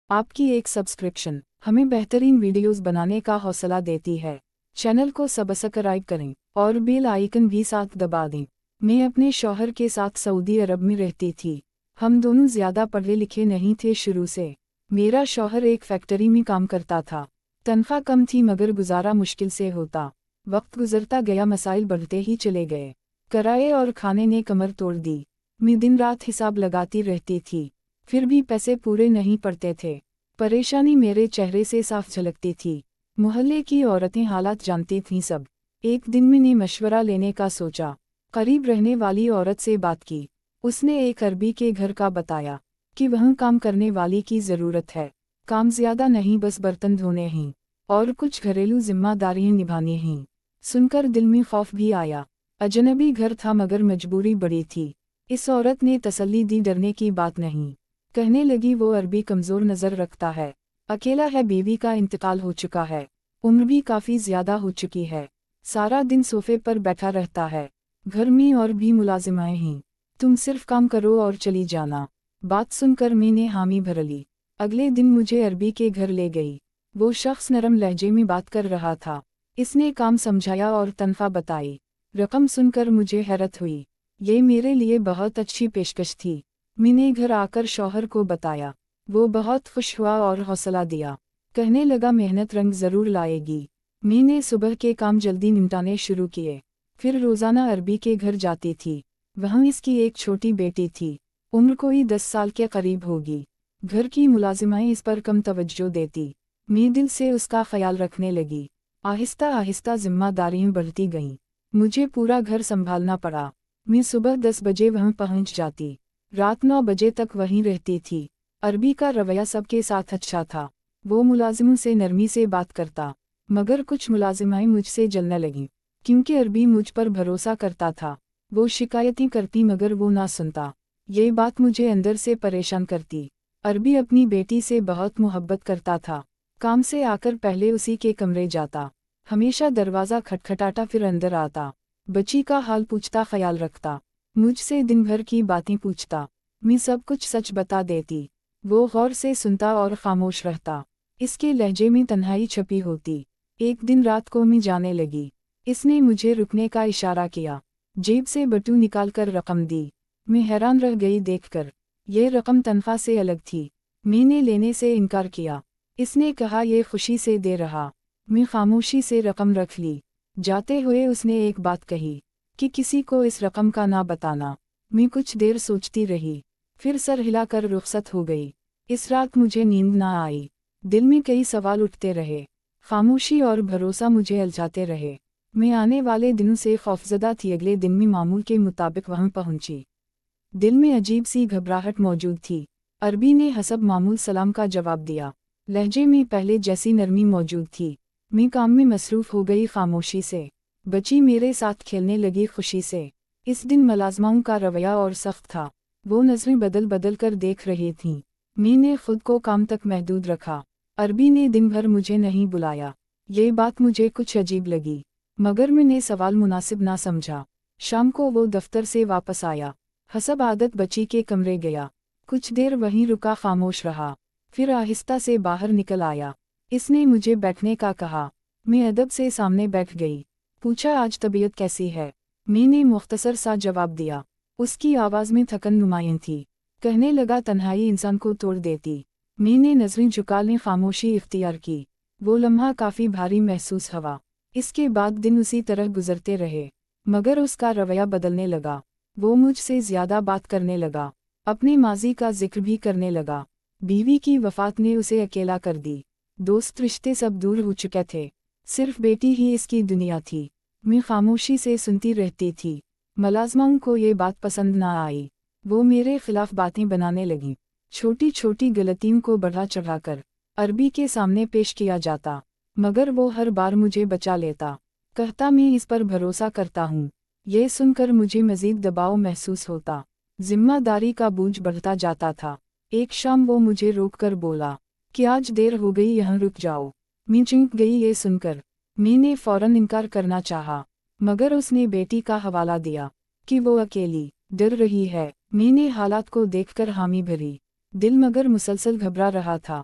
آپ کی ایک سبسکرپشن ہمیں بہترین ویڈیوز بنانے کا حوصلہ دیتی ہے۔ چینل کو سبسکرائب کریں اور بیل آئیکن بھی ساتھ دبا دیں۔ میں اپنے شوہر کے ساتھ سعودی عرب میں رہتی تھی۔ ہم دونوں زیادہ پڑھے لکھے نہیں تھے شروع سے۔ میرا شوہر ایک فیکٹری میں کام کرتا تھا۔ تنخواہ کم تھی مگر گزارا مشکل سے ہوتا۔ وقت گزرتا گیا، مسائل بڑھتے ہی چلے گئے۔ کرائے اور کھانے نے کمر توڑ دی۔ میں دن رات حساب لگاتی رہتی تھی، پھر بھی پیسے پورے نہیں پڑتے تھے۔ پریشانی میرے چہرے سے صاف جھلکتی تھی۔ محلے کی عورتیں حالات جانتی تھیں سب۔ ایک دن میں نے مشورہ لینے کا سوچا۔ قریب رہنے والی عورت سے بات کی۔ اس نے ایک عربی کے گھر کا بتایا کہ وہاں کام کرنے والی کی ضرورت ہے۔ کام زیادہ نہیں، بس برتن دھونے ہیں اور کچھ گھریلو ذمہ داریاں نبھانی ہیں۔ سن کر دل میں خوف بھی آیا۔ اجنبی گھر تھا مگر مجبوری بڑی تھی۔ اس عورت نے تسلی دی، ڈرنے کی بات نہیں۔ کہنے لگی وہ عربی کمزور نظر رکھتا ہے، اکیلا ہے، بیوی کا انتقال ہو چکا ہے، عمر بھی کافی زیادہ ہو چکی ہے، سارا دن صوفے پر بیٹھا رہتا ہے، گھر میں اور بھی ملازمائیں ہیں، تم صرف کام کرو اور چلی جانا۔ بات سن کر میں نے حامی بھر لی۔ اگلے دن مجھے عربی کے گھر لے گئی۔ وہ شخص نرم لہجے میں بات کر رہا تھا۔ اس نے کام سمجھایا اور تنخواہ بتائی۔ رقم سن کر مجھے حیرت ہوئی۔ یہ میرے لیے بہت اچھی پیشکش تھی۔ میں نے گھر آ کر شوہر کو بتایا۔ وہ بہت خوش ہوا اور حوصلہ دیا۔ کہنے لگا محنت رنگ ضرور لائے گی۔ میں نے صبح کے کام جلدی نمٹانے شروع کیے، پھر روزانہ عربی کے گھر جاتی تھی۔ وہاں اس کی ایک چھوٹی بیٹی تھی، عمر کوئی 10 سال کے قریب ہوگی۔ گھر کی ملازمائیں اس پر کم توجہ دیتی۔ میں دل سے اس کا خیال رکھنے لگی۔ آہستہ آہستہ ذمہ داریاں بڑھتی گئیں۔ مجھے پورا گھر سنبھالنا پڑا۔ میں صبح 10 بجے وہاں پہنچ جاتی، رات 9 بجے تک وہیں رہتی تھی۔ عربی کا رویہ سب کے ساتھ اچھا تھا۔ وہ ملازموں سے نرمی سے بات کرتا، مگر کچھ ملازمائیں مجھ سے جلنے لگیں، کیونکہ عربی مجھ پر بھروسہ کرتا تھا۔ وہ شکایتیں کرتی مگر وہ نہ سنتا۔ یہ بات مجھے اندر سے پریشان کرتی۔ عربی اپنی بیٹی سے بہت محبت کرتا تھا۔ کام سے آ کر پہلے اسی کے کمرے جاتا، ہمیشہ دروازہ کھٹکھٹاتا، پھر اندر آتا، بچی کا حال پوچھتا، خیال رکھتا، مجھ سے دن بھر کی باتیں پوچھتا۔ میں سب کچھ سچ بتا دیتی۔ وہ غور سے سنتا اور خاموش رہتا۔ اس کے لہجے میں تنہائی چھپی ہوتی۔ ایک دن رات کو میں جانے لگی۔ اس نے مجھے رکنے کا اشارہ کیا، جیب سے بٹو نکال کر رقم دی۔ میں حیران رہ گئی دیکھ کر۔ یہ رقم تنخواہ سے الگ تھی۔ میں نے لینے سے انکار کیا۔ اس نے کہا یہ خوشی سے دے رہا۔ میں خاموشی سے رقم رکھ لی۔ جاتے ہوئے اس نے ایک بات کہی کہ کسی کو اس رقم کا نہ بتانا۔ میں کچھ دیر سوچتی رہی، پھر سر ہلا کر رخصت ہو گئی۔ اس رات مجھے نیند نہ آئی۔ دل میں کئی سوال اٹھتے رہے۔ خاموشی اور بھروسہ مجھے الجھاتے رہے۔ میں آنے والے دنوں سے خوفزدہ تھی۔ اگلے دن میں معمول کے مطابق وہاں پہنچی۔ دل میں عجیب سی گھبراہٹ موجود تھی۔ عربی نے حسب معمول سلام کا جواب دیا۔ لہجے میں پہلے جیسی نرمی موجود تھی۔ میں کام میں مصروف ہو گئی خاموشی سے۔ بچی میرے ساتھ کھیلنے لگی خوشی سے۔ اس دن ملازماؤں کا رویہ اور سخت تھا۔ وہ نظریں بدل بدل کر دیکھ رہی تھیں۔ میں نے خود کو کام تک محدود رکھا۔ عربی نے دن بھر مجھے نہیں بلایا۔ یہ بات مجھے کچھ عجیب لگی، مگر میں نے سوال مناسب نہ سمجھا۔ شام کو وہ دفتر سے واپس آیا، حسب عادت بچی کے کمرے گیا، کچھ دیر وہیں رکا، خاموش رہا، پھر آہستہ سے باہر نکل آیا۔ اس نے مجھے بیٹھنے کا کہا۔ میں ادب سے سامنے بیٹھ گئی۔ پوچھا آج طبیعت کیسی ہے؟ میں نے مختصر سا جواب دیا۔ اس کی آواز میں تھکن نمایاں تھی۔ کہنے لگا تنہائی انسان کو توڑ دیتی۔ میں نے نظریں جھکا لیں، خاموشی اختیار کی۔ وہ لمحہ کافی بھاری محسوس ہوا۔ اس کے بعد دن اسی طرح گزرتے رہے، مگر اس کا رویہ بدلنے لگا۔ وہ مجھ سے زیادہ بات کرنے لگا، اپنے ماضی کا ذکر بھی کرنے لگا۔ بیوی کی وفات نے اسے اکیلا کر دی۔ دوست رشتے سب دور ہو چکے تھے، صرف بیٹی ہی اس کی دنیا تھی۔ میں خاموشی سے سنتی رہتی تھی۔ ملازماؤں کو یہ بات پسند نہ آئی۔ وہ میرے خلاف باتیں بنانے لگیں۔ چھوٹی چھوٹی غلطیوں کو بڑھا چڑھا کر عربی کے سامنے پیش کیا جاتا، مگر وہ ہر بار مجھے بچا لیتا، کہتا میں اس پر بھروسہ کرتا ہوں۔ یہ سن کر مجھے مزید دباؤ محسوس ہوتا۔ ذمہ داری کا بوجھ بڑھتا جاتا تھا۔ ایک شام وہ مجھے روک کر بولا کہ آج دیر ہو گئی، یہاں رک جاؤ۔ میں چونک گئی یہ سن کر۔ میں نے فوراً انکار کرنا چاہا، مگر اس نے بیٹی کا حوالہ دیا کہ وہ اکیلی ڈر رہی ہے۔ میں نے حالات کو دیکھ کر حامی بھری، دل مگر مسلسل گھبرا رہا تھا۔